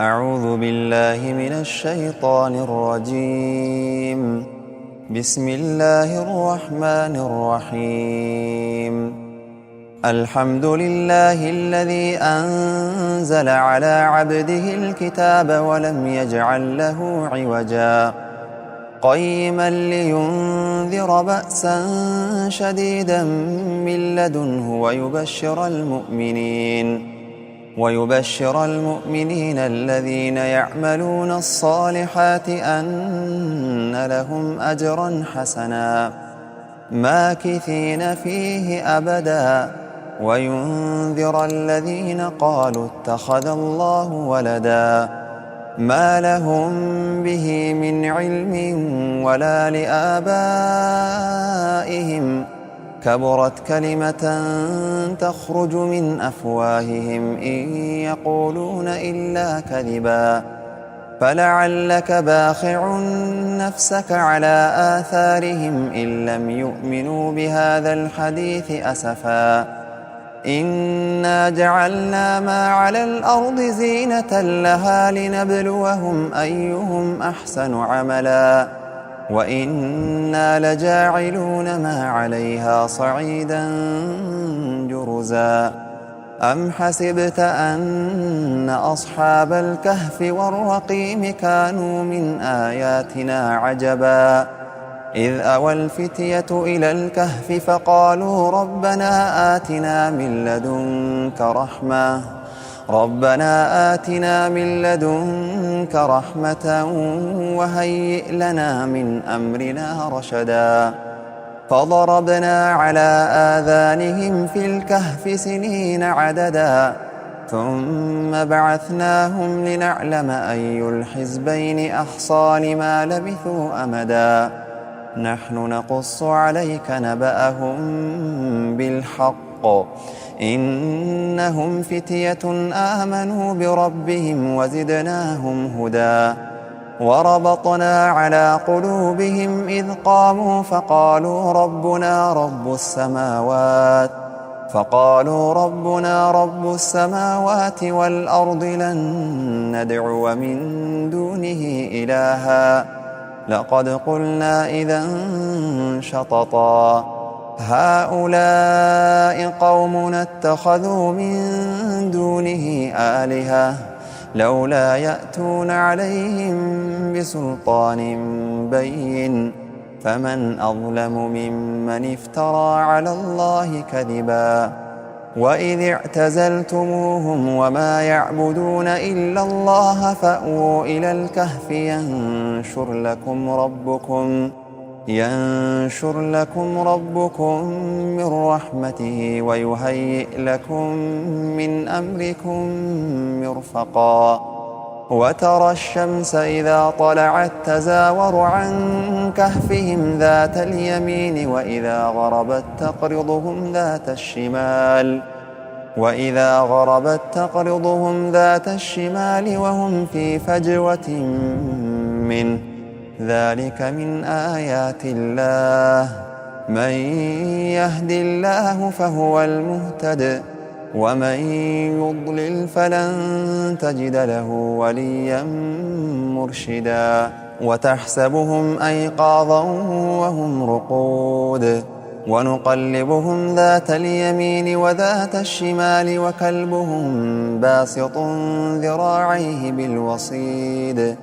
أعوذ بالله من الشيطان الرجيم. بسم الله الرحمن الرحيم. الحمد لله الذي أنزل على عبده الكتاب ولم يجعل له عوجا قيما لينذر بأسا شديدا من لدنه ويبشر المؤمنين الذين يعملون الصالحات أن لهم أجرا حسنا ماكثين فيه أبدا وينذر الذين قالوا اتخذ الله ولدا ما لهم به من علم ولا لآبائهم كبرت كلمة تخرج من أفواههم إن يقولون إلا كذبا فلعلك باخع نفسك على آثارهم إن لم يؤمنوا بهذا الحديث أسفا إنا جعلنا ما على الأرض زينة لها لنبلوهم أيهم أحسن عملا وإنا لجاعلون ما عليها صعيدا جرزا أم حسبت أن أصحاب الكهف والرقيم كانوا من آياتنا عجبا إذ أوى الفتية إلى الكهف فقالوا ربنا آتنا من لدنك رحمة وهيئ لنا من أمرنا رشدا فضربنا على آذانهم في الكهف سنين عددا ثم بعثناهم لنعلم أي الحزبين أحصى لما لبثوا أمدا نحن نقص عليك نبأهم بالحق إنهم فتية آمنوا بربهم وزدناهم هدى وربطنا على قلوبهم إذ قاموا فقالوا ربنا رب السماوات والأرض لن ندعو من دونه إلها لقد قلنا إذا شططا هؤلاء قومنا اتخذوا من دونه آلهة لولا يأتون عليهم بسلطان بين فمن أظلم ممن افترى على الله كذبا وإذ اعتزلتموهم وما يعبدون إلا الله فأووا إلى الكهف ينشر لكم ربكم من رحمته ويهيئ لكم من أمركم مرفقا وترى الشمس إذا طلعت تزاور عن كهفهم ذات اليمين وإذا غربت تقرضهم ذات الشمال وهم في فجوة منه ذلك من آيات الله من يهد الله فهو المهتد ومن يضلل فلن تجد له وليا مرشدا وتحسبهم أيقاظا وهم رقود ونقلبهم ذات اليمين وذات الشمال وكلبهم باسط ذراعيه بالوصيد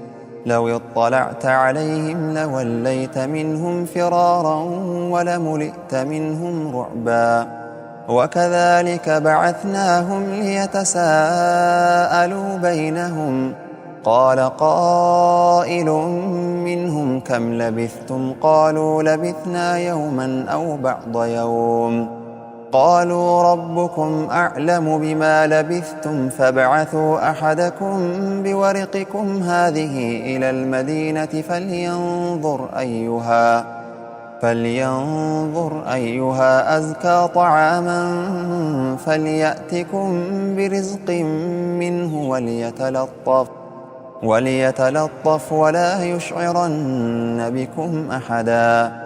لو اطلعت عليهم لوليت منهم فرارا ولملئت منهم رعبا وكذلك بعثناهم ليتساءلوا بينهم قال قائل منهم كم لبثتم قالوا لبثنا يوما أو بعض يوم قالوا ربكم أعلم بما لبثتم فابعثوا أحدكم بورقكم هذه إلى المدينة فلينظر أيها أزكى طعاما فليأتكم برزق منه وليتلطف ولا يشعرن بكم أحدا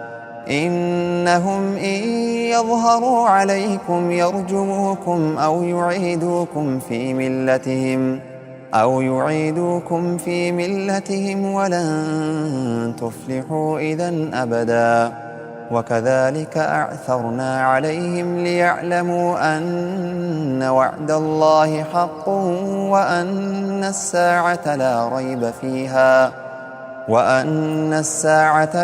إنهم إن يظهروا عليكم يرجموكم أو يعيدوكم في ملتهم أو يعيدوكم في ملتهم ولن تفلحوا إذن أبدا. وكذلك أعثرنا عليهم ليعلموا أن وعد الله حق وأن الساعة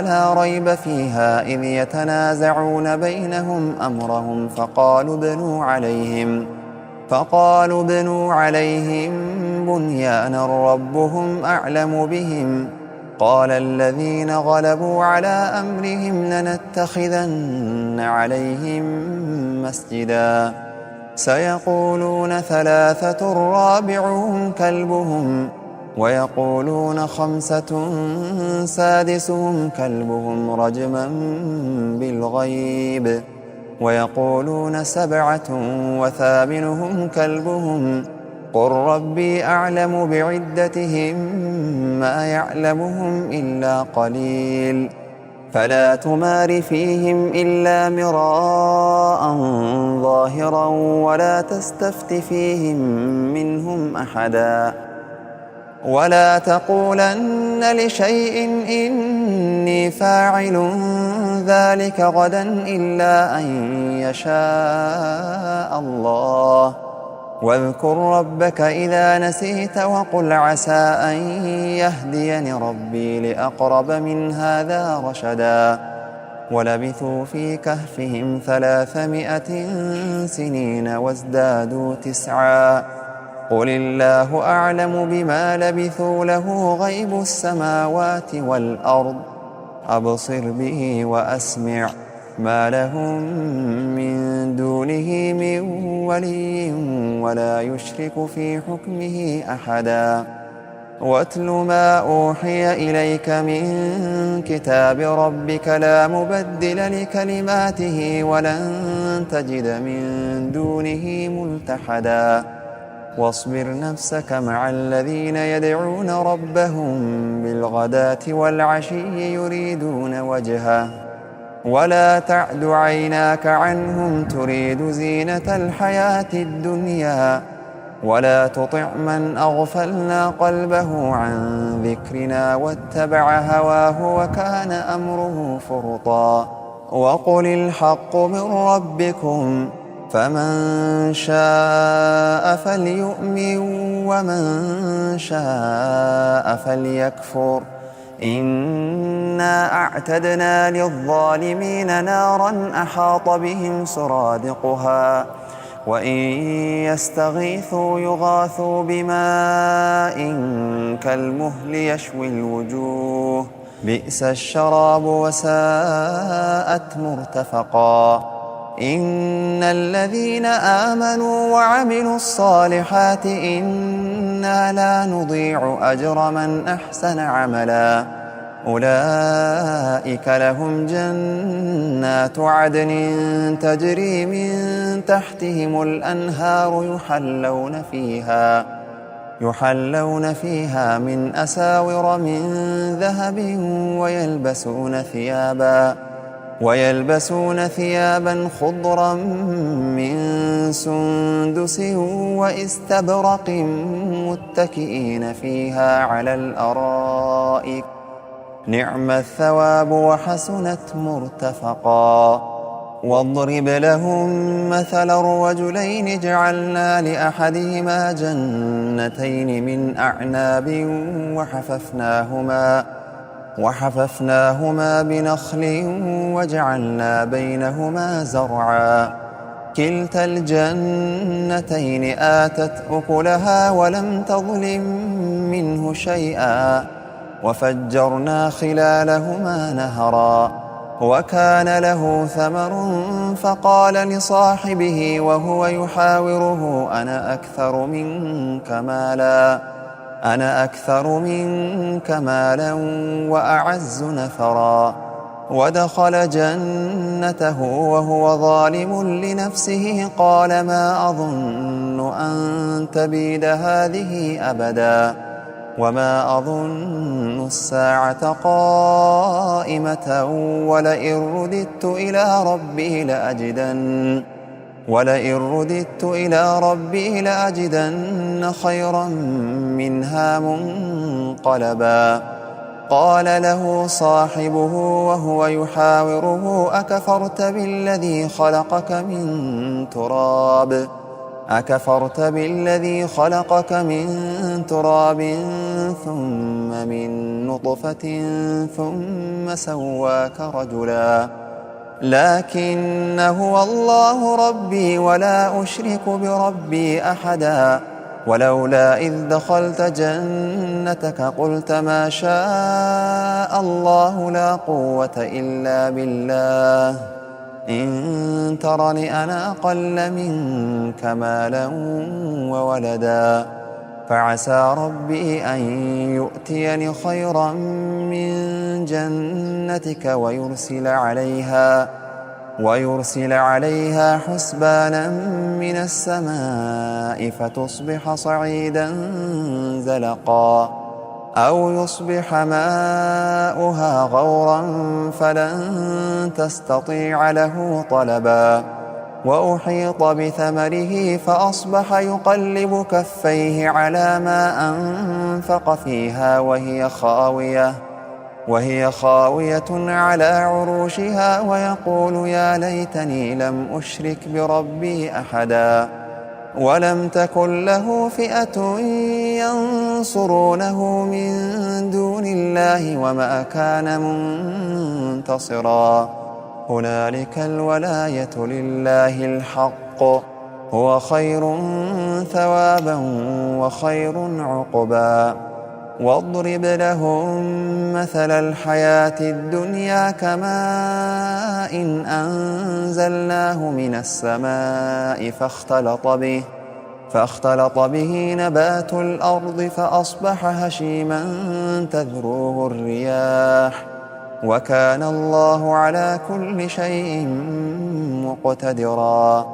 لا ريب فيها إذ يتنازعون بينهم أمرهم فقالوا ابنوا عليهم بنيانا ربهم أعلم بهم. قال الذين غلبوا على أمرهم لنتخذن عليهم مسجدا. سيقولون 3 رابعهم كلبهم ويقولون 5 سادسهم كلبهم رجما بالغيب ويقولون 7 وثامنهم كلبهم قل ربي أعلم بعدتهم ما يعلمهم إلا قليل. فلا تمار فيهم إلا مراء ظاهرا ولا تستفت فيهم منهم أحدا. ولا تقولن لشيء إني فاعل ذلك غدا إلا أن يشاء الله. واذكر ربك إذا نسيت وقل عسى أن يهديني ربي لأقرب من هذا رشدا. ولبثوا في كهفهم 300 سنين وازدادوا 9. قل الله أعلم بما لبثوا له غيب السماوات والأرض أبصر به وأسمع ما لهم من دونه من ولي ولا يشرك في حكمه أحدا. واتل ما أوحي إليك من كتاب ربك لا مبدل لكلماته ولن تجد من دونه ملتحدا. واصبر نفسك مع الذين يدعون ربهم بالغداة والعشي يريدون وجهه ولا تعد عيناك عنهم تريد زينة الحياة الدنيا ولا تطع من أغفلنا قلبه عن ذكرنا واتبع هواه وكان أمره فرطا. وقل الحق من ربكم فمن شاء فليؤمن ومن شاء فليكفر. إنا أعتدنا للظالمين نارا أحاط بهم سرادقها وإن يستغيثوا يغاثوا بماء كالمهل يشوي الوجوه بئس الشراب وساءت مرتفقا. إن الذين آمنوا وعملوا الصالحات إنا لا نضيع أجر من أحسن عملا. أولئك لهم جنات عدن تجري من تحتهم الأنهار يحلون فيها من أساور من ذهب ويلبسون ثيابا خضرا من سندس واستبرق متكئين فيها على الأرائك نعم الثواب وحسنت مرتفقا. واضرب لهم مثل الرجلين جعلنا لأحدهما جنتين من أعناب وحففناهما بنخل وجعلنا بينهما زرعا كلتا الجنتين آتت أكلها ولم تظلم منه شيئا وفجرنا خلالهما نهرا وكان له ثمر فقال لصاحبه وهو يحاوره أنا أكثر منك مالا وأعز نفرا. ودخل جنته وهو ظالم لنفسه قال ما أظن أن تبيد هذه أبدا وما أظن الساعة قائمة ولئن رددت إلى ربي ولئن رددت إلى ربي لأجدن خيرا منها منقلبا. قال له صاحبه وهو يحاوره أكفرت بالذي خلقك من تراب ثم من نطفة ثم سواك رجلا لكن هو الله ربي ولا أشرك بربي أحدا. ولولا إذ دخلت جنتك قلت ما شاء الله لا قوة إلا بالله إن ترني أنا أقل منك مالا وولدا. فعسى ربي أن يؤتيني خيرا من جنتك ويرسل عليها حسبانا من السماء فتصبح صعيدا زلقا أو يصبح ماؤها غورا فلن تستطيع له طلبا. وأحيط بثمره فأصبح يقلب كفيه على ما أنفق فيها وهي خاوية على عروشها ويقول يا ليتني لم أشرك بربي أحدا. ولم تكن له فئة ينصرونه من دون الله وما كان منتصرا. هنالك الولاية لله الحق هو خير ثوابا وخير عقبا. واضرب لهم مثل الحياة الدنيا كماء أنزلناه من السماء فاختلط به نبات الأرض فأصبح هشيما تذروه الرياح وكان الله على كل شيء مقتدرا.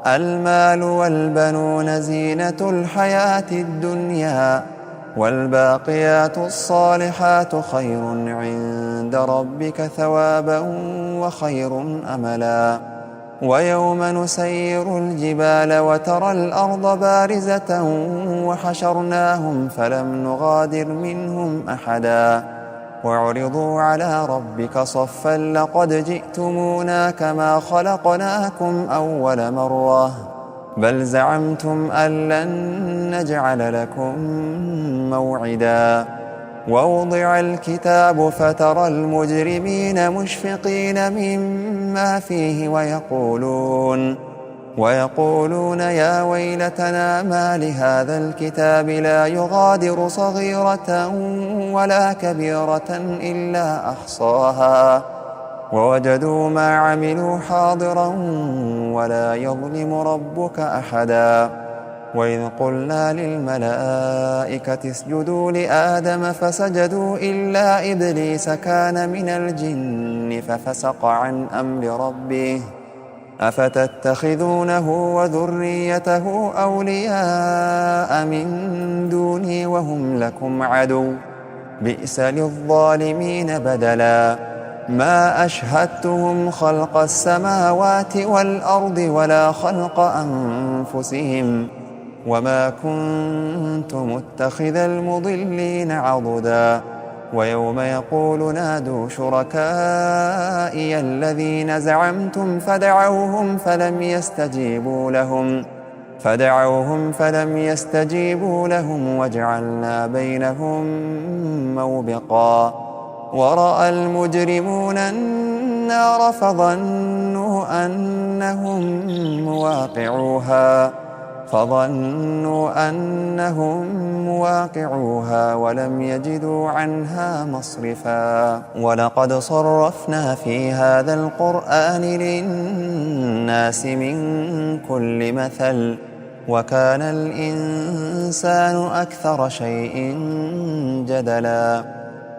المال والبنون زينة الحياة الدنيا والباقيات الصالحات خير عند ربك ثوابا وخير أملا. ويوم نسير الجبال وترى الأرض بارزة وحشرناهم فلم نغادر منهم أحدا وعرضوا على ربك صفا لقد جئتمونا كما خلقناكم أول مرة بل زعمتم أن لن نجعل لكم موعدا. ووضع الكتاب فترى المجرمين مشفقين مما فيه ويقولون يا ويلتنا ما لهذا الكتاب لا يغادر صغيرة ولا كبيرة إلا أحصاها ووجدوا ما عملوا حاضرا ولا يظلم ربك أحدا. وإذ قلنا للملائكة اسجدوا لآدم فسجدوا إلا إبليس كان من الجن ففسق عن أمر ربه أفتتخذونه وذريته أولياء من دوني وهم لكم عدو بئس للظالمين بدلا. ما أشهدتهم خلق السماوات والأرض ولا خلق أنفسهم وما كنت متخذ المضلين عضدا. ويوم يقول نادوا شركائي الذين زعمتم فدعوهم فلم يستجيبوا لهم وجعلنا بينهم موبقا. ورأى المجرمون النار فظنوا أنهم مواقعوها ولم يجدوا عنها مصرفا. ولقد صرفنا في هذا القرآن للناس من كل مثل وكان الإنسان أكثر شيء جدلا.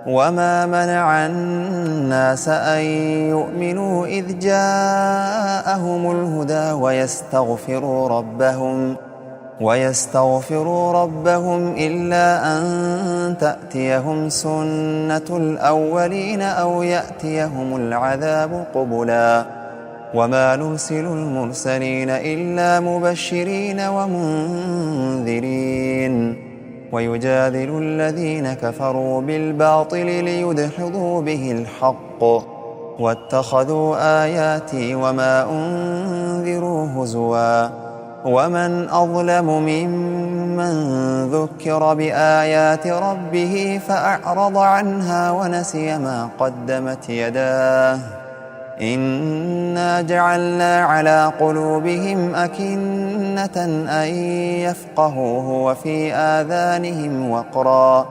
وما منع الناس أن يؤمنوا إذ جاءهم الهدى ويستغفروا ربهم إلا أن تأتيهم سنة الأولين أو يأتيهم العذاب قبلا. وما نرسل المرسلين إلا مبشرين ومنذرين ويجادل الذين كفروا بالباطل ليدحضوا به الحق واتخذوا آياتي وما أنذروا هزوا ومن أظلم ممن ذكر بآيات ربه فأعرض عنها ونسي ما قدمت يداه إنا جعلنا على قلوبهم أكنة أن يفقهوه وفي آذانهم وقرا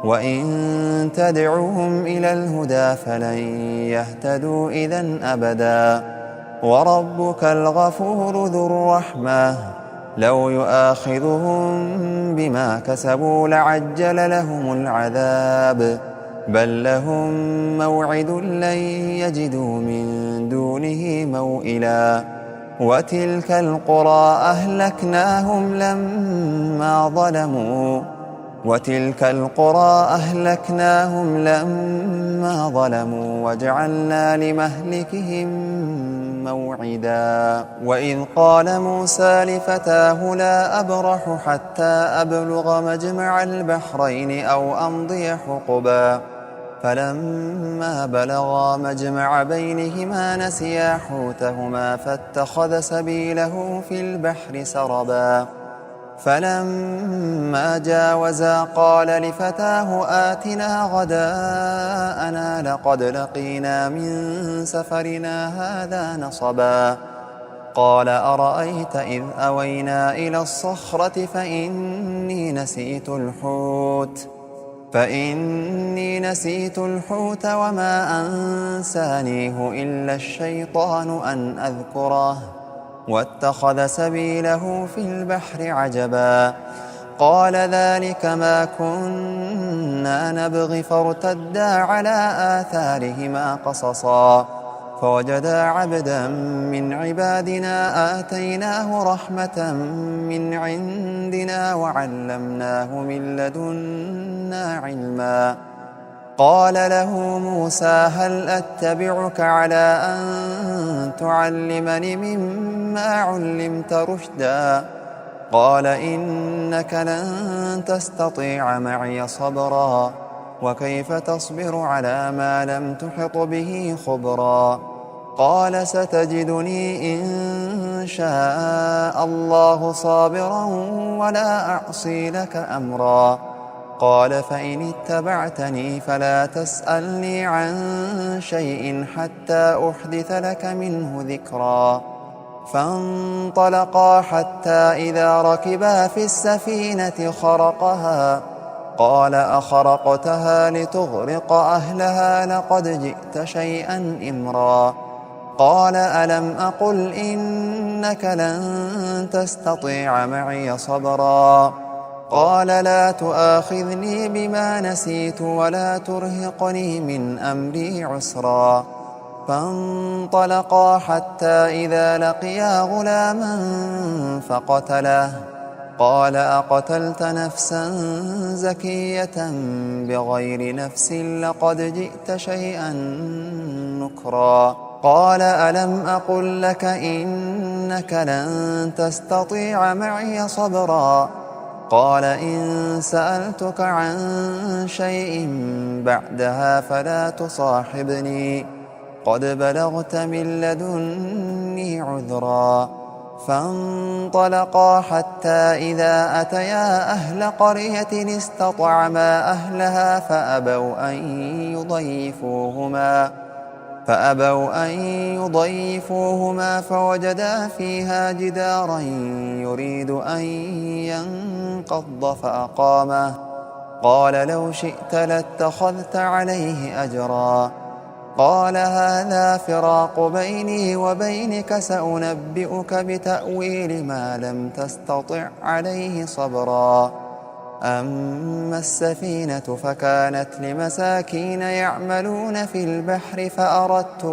وإن تدعوهم إلى الهدى فلن يهتدوا إذن أبدا وربك الغفور ذو الرحمة لو يؤاخذهم بما كسبوا لعجل لهم العذاب بل لهم موعد لن يجدوا من دونه موئلا وتلك القرى أهلكناهم لما ظلموا وجعلنا لمهلكهم موعدا وإذ قال موسى لفتاه لا أبرح حتى أبلغ مجمع البحرين أو أمضي حقبا فلما بلغا مجمع بينهما نسيا حوتهما فاتخذ سبيله في البحر سربا فلما جاوزا قال لفتاه آتنا غداءنا لقد لقينا من سفرنا هذا نصبا قال أرأيت إذ أوينا إلى الصخرة فإني نسيت الحوت وما أنسانيه إلا الشيطان أن أذكره واتخذ سبيله في البحر عجبا قال ذلك ما كنا نبغي فارتدا على آثارهما قصصا فوجدا عبدا من عبادنا آتيناه رحمة من عندنا وعلمناه من لدنا علما قال له موسى هل أتبعك على أن تعلمني مما علمت رشدا قال إنك لن تستطيع معي صبرا وكيف تصبر على ما لم تحط به خبرا قال ستجدني إن شاء الله صابرا ولا أعصي لك أمرا قال فإن اتبعتني فلا تسألني عن شيء حتى أحدث لك منه ذكرا فانطلقا حتى إذا ركبا في السفينة خرقها قال أخرقتها لتغرق أهلها لقد جئت شيئا إمرا قال ألم أقل إنك لن تستطيع معي صبرا قال لا تؤاخذني بما نسيت ولا ترهقني من أمري عسرا فانطلقا حتى إذا لقيا غلاما فقتله قال أقتلت نفسا زكية بغير نفس لقد جئت شيئا نكرا قال ألم أقل لك إنك لن تستطيع معي صبرا قال إن سألتك عن شيء بعدها فلا تصاحبني قد بلغت من لدني عذرا فانطلقا حتى إذا أتيا أهل قرية استطعما أهلها فأبوا أن يضيفوهما فوجدا فيها جدارا يريد أن ينقض فأقامه قال لو شئت لاتخذت عليه أجرا قال هذا فراق بيني وبينك سأنبئك بتأويل ما لم تستطع عليه صبرا أما السفينة فكانت لمساكين يعملون في البحر فأردت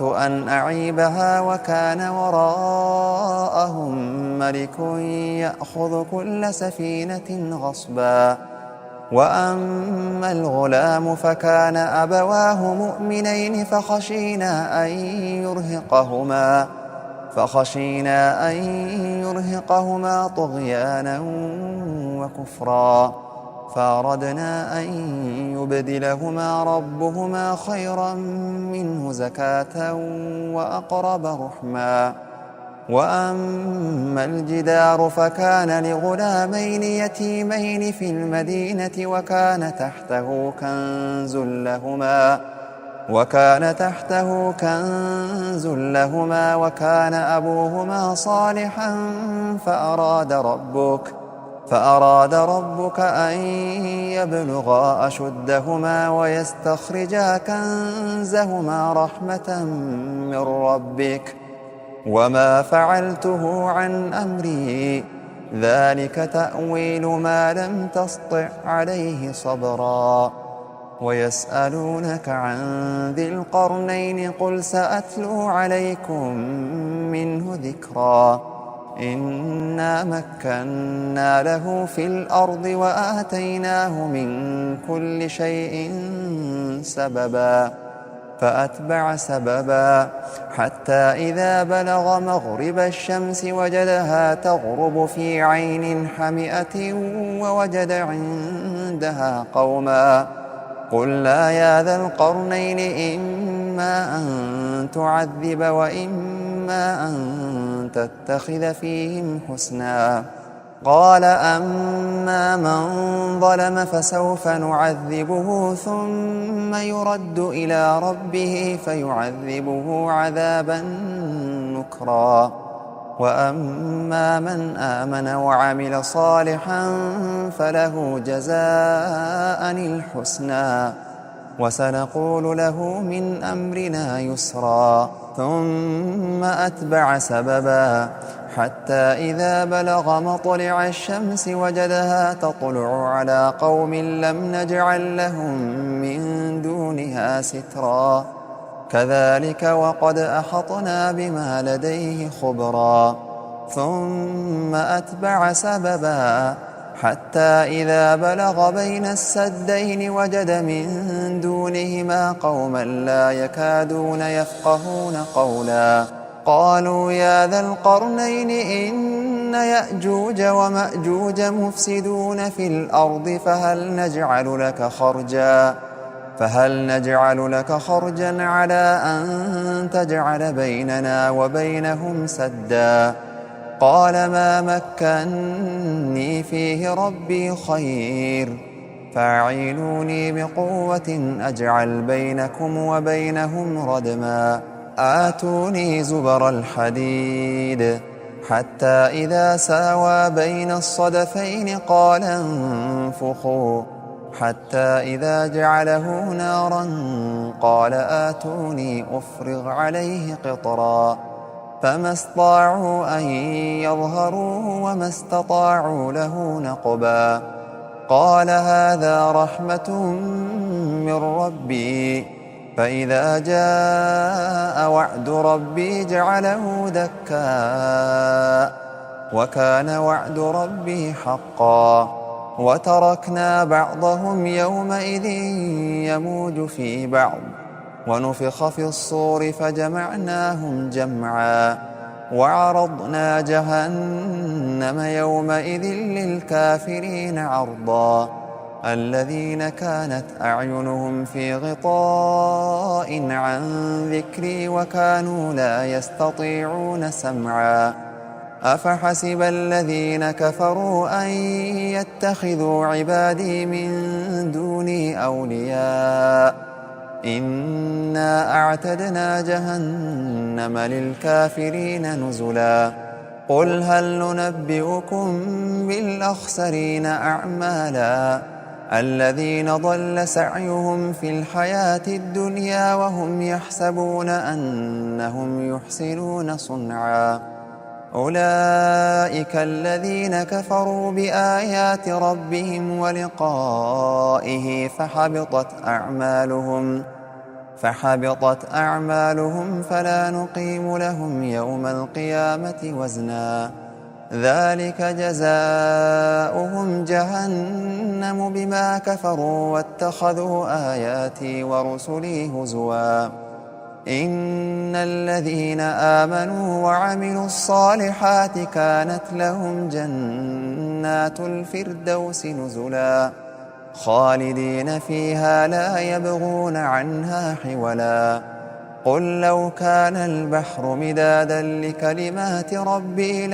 أن أعيبها وكان وراءهم ملك يأخذ كل سفينة غصبا وأما الغلام فكان أبواه مؤمنين فخشينا أن يرهقهما طغيانا وكفرا، فأردنا أن يبدلهما ربهما خيرا منه زكاة وأقرب رحما. وأما الجدار فكان لغلامين يتيمين في المدينة وكان تحته كنز لهما وكان أبوهما صالحا فأراد ربك أن يبلغا أشدهما ويستخرجا كنزهما رحمة من ربك، وما فعلته عن أمري، ذلك تأويل ما لم تسطع عليه صبرا. ويسألونك عن ذي القرنين قل سأتلو عليكم منه ذكرا. إنا مكنا له في الأرض وآتيناه من كل شيء سببا، فأتبع سببا حتى إذا بلغ مغرب الشمس وجدها تغرب في عين حمئة ووجد عندها قوما. قلنا يا ذا القرنين إما أن تعذب وإما أن تتخذ فيهم حسنا. قال أما من ظلم فسوف نعذبه ثم يرد إلى ربه فيعذبه عذابا نكرا. وأما من آمن وعمل صالحا فله جزاء الحسنى وسنقول له من أمرنا يسرا. ثم أتبع سببا حتى إذا بلغ مطلع الشمس وجدها تطلع على قوم لم نجعل لهم من دونها سترا. كذلك وقد أحطنا بما لديه خبرا. ثم أتبع سببا حتى إذا بلغ بين السدين وجد من دونهما قوما لا يكادون يفقهون قولا. قالوا يا ذا القرنين إن يأجوج ومأجوج مفسدون في الأرض فهل نجعل لك خرجا على أن تجعل بيننا وبينهم سدا. قال ما مكني فيه ربي خير فاعينوني بقوة أجعل بينكم وبينهم ردما. آتوني زبر الحديد حتى إذا ساوى بين الصدفين قال انفخوا حتى إذا جعله نارا قال آتوني أفرغ عليه قطرا. فما استطاعوا أن يظهروه وما استطاعوا له نقبا. قال هذا رحمة من ربي فإذا جاء وعد ربي جعله دكا وكان وعد ربي حقا. وتركنا بعضهم يومئذ يموج في بعض ونفخ في الصور فجمعناهم جمعا. وعرضنا جهنم يومئذ للكافرين عرضا. الذين كانت أعينهم في غطاء عن ذكري وكانوا لا يستطيعون سمعا. أفحسب الذين كفروا أن يتخذوا عبادي من دوني أولياء إنا أعتدنا جهنم للكافرين نزلا. قل هل ننبئكم بالأخسرين أعمالا الذين ضل سعيهم في الحياة الدنيا وهم يحسبون أنهم يحسنون صنعا. أولئك الذين كفروا بآيات ربهم ولقائه فحبطت أعمالهم فلا نقيم لهم يوم القيامة وزنا. ذلك جزاؤهم جهنم جهنم بما كفروا واتخذوا آياتي ورسلي هزوا إن الذين آمنوا وعملوا الصالحات كانت لهم جنات الفردوس نزلا خالدين فيها لا يبغون عنها حولا قل لو كان البحر مدادا لكلمات ربي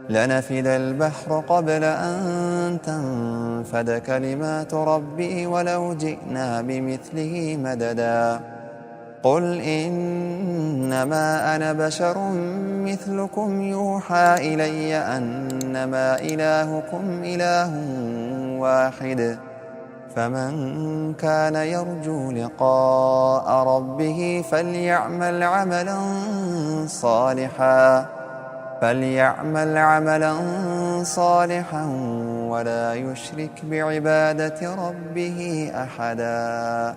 لنفد البحر قبل أن تنفد كلمات ربي ولو جئنا بمثله مددا قل إنما أنا بشر مثلكم يوحى إلي أنما إلهكم إله واحد فمن كان يرجو لقاء ربه فليعمل عملا صالحا ولا يشرك بعبادة ربه أحدا.